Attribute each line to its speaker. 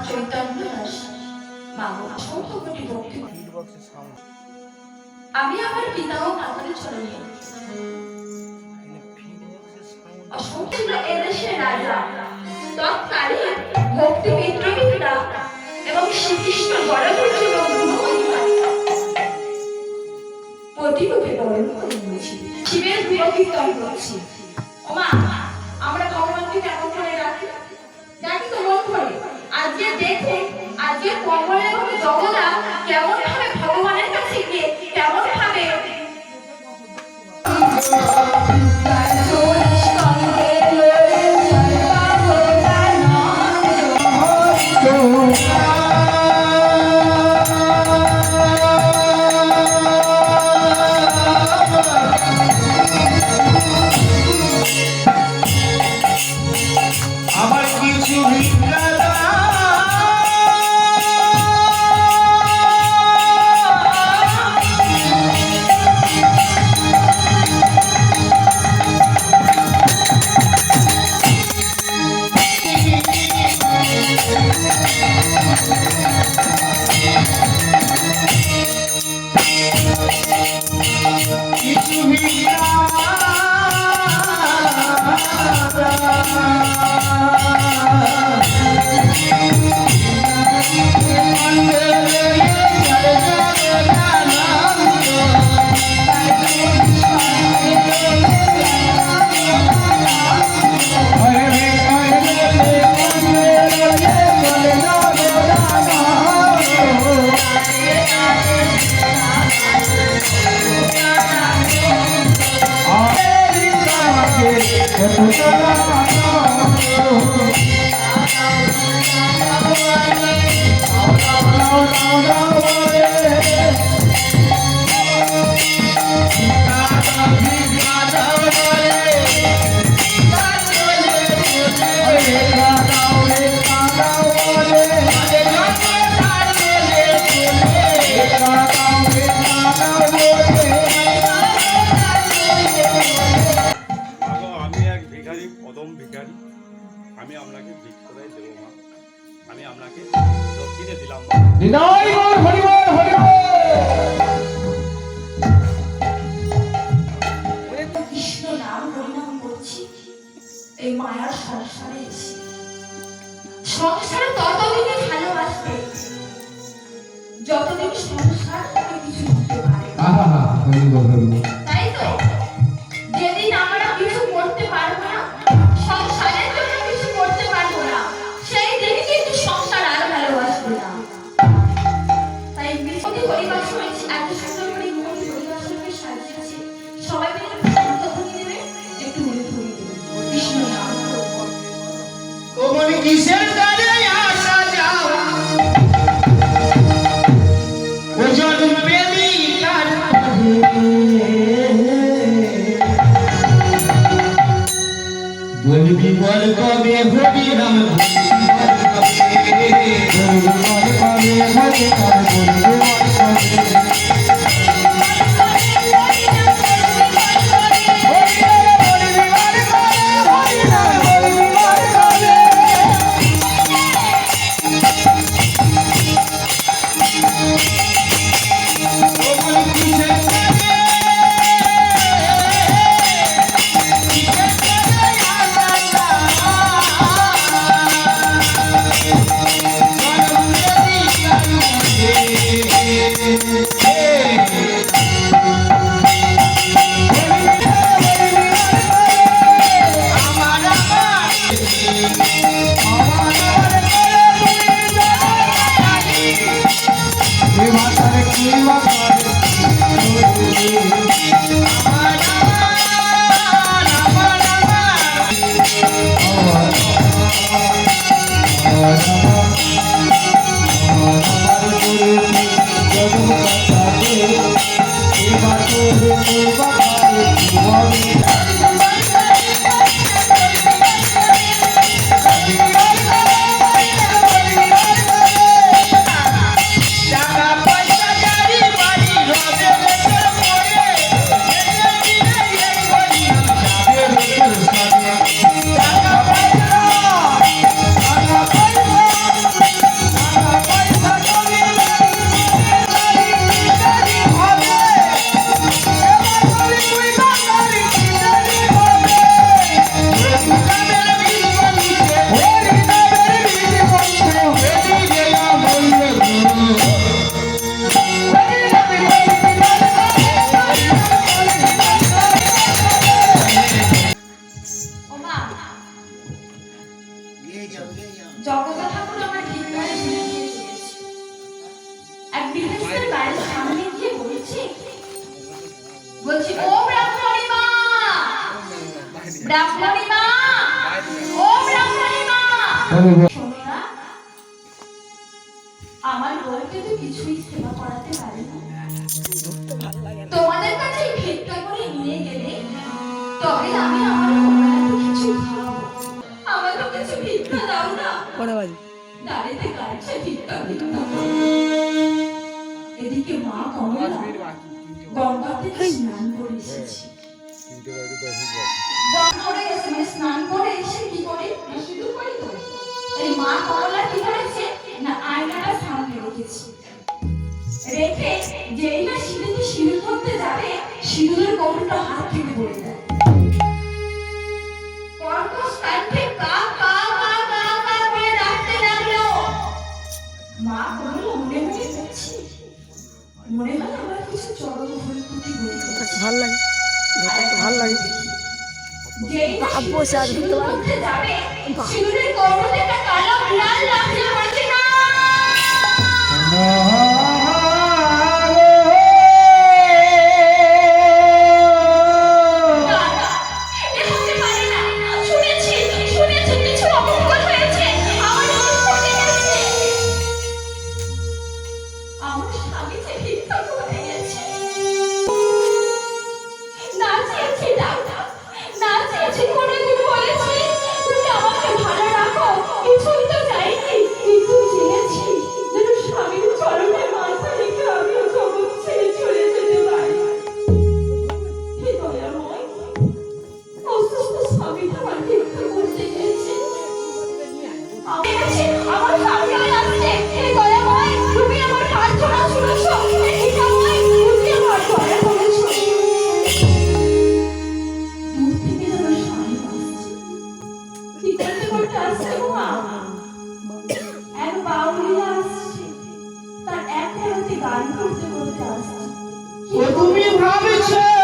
Speaker 1: চৈতন্য দাস মাগো অসংখ্য কোটি ভক্তি। আমি আমার পিতা ও মাতার চরণে অসংখ্য এদেশের রাজা তৎকালীন ভক্তি বিদ্রোহীরা এবং শ্রীকৃষ্ণ বড়পুত্র এবং প্রতিরূপে বরণ করে নিয়েছি। শিবের গুণকীর্তন করছি। ওমা আমরা ভগবানকে কেমন করে রাখি দেখি তো মন করে। আজকে দেখুন আজকে কমলে এবং জগদা কেমন ভাবে ভগবানের কাছে গিয়ে কেমন ভাবে কৃষ্ণ নাম হরিনাম করছি। এই মায়ার সংসারে এসে সংসারে ততদিনই ভালোবাসবে যতদিন সংসার তাকে কিছু দিতে পারে। তাই তো যেদিন আমরা কিছু করতে পারবো না, সংসারের জন্য কিছু করতে পারবো না, সেই দিনই কিন্তু সংসার আর ভালোবাসবে না। তাই বিপদে হরিবাস হয়েছে, এত সুন্দর করে হরিবাসকে সাজিয়েছে। সবাই মিলে শান্ত হয়ে দেবে, একটু মনে ধরে দেবে কৃষ্ণ নাম।
Speaker 2: ও মনে কিসের কাজে আসা যাও ও জন্ম পেলি কার বলবি বল কবে হরি রাম
Speaker 1: জগতা ঠাকুর আমার ভিতরে শুনে দিয়ে চলেছে। এক গৃহস্থের বাড়ির সামনে গিয়ে বলছি ও ব্রাহ্মণী মা, ব্রাহ্মণী মা, ও ব্রাহ্মণী মা, শোনো না, আমার বউকে তো কিছুই সেবা করাতে পারি না, তোমাদের কাছে ভিক্ষা করে নিয়ে গেলে তবে আমি আমার কন্যাকে কিছু খাওয়াবো, আমাকে কিছু ভিক্ষা দাও না। দাঁড়িতে কাটছে ভিক্ষা ভিক্ষা। এদিকে মা কমলা গঙ্গা থেকে স্নান করে এসেছি, স্নান করে এসে কি করে না শুধু করি তো এই মা কমলা কি করেছে না আয়নাটা সামনে রেখেছি, রেখে যেই না সিঁড়িতে সিঁদুর করতে যাবে সিঁদুরের কৌটোটা হাত থেকে পড়ে যায়। কর্কশ কণ্ঠে কা কা কা কা কা করে ডাকতে লাগলো। মা কমলা মনে মনে বলছে মনে হয় আমার কিছু চরম ভুল ত্রুটি হয়েছে।
Speaker 3: ভালো লাগে, ভালো লাগে।
Speaker 1: যেই না সিঁদুর করতে যাবে সিঁদুরের কৌটোতে একটা কালো লাল লাঠি পড়েছে না।
Speaker 2: তুমি ভাবছো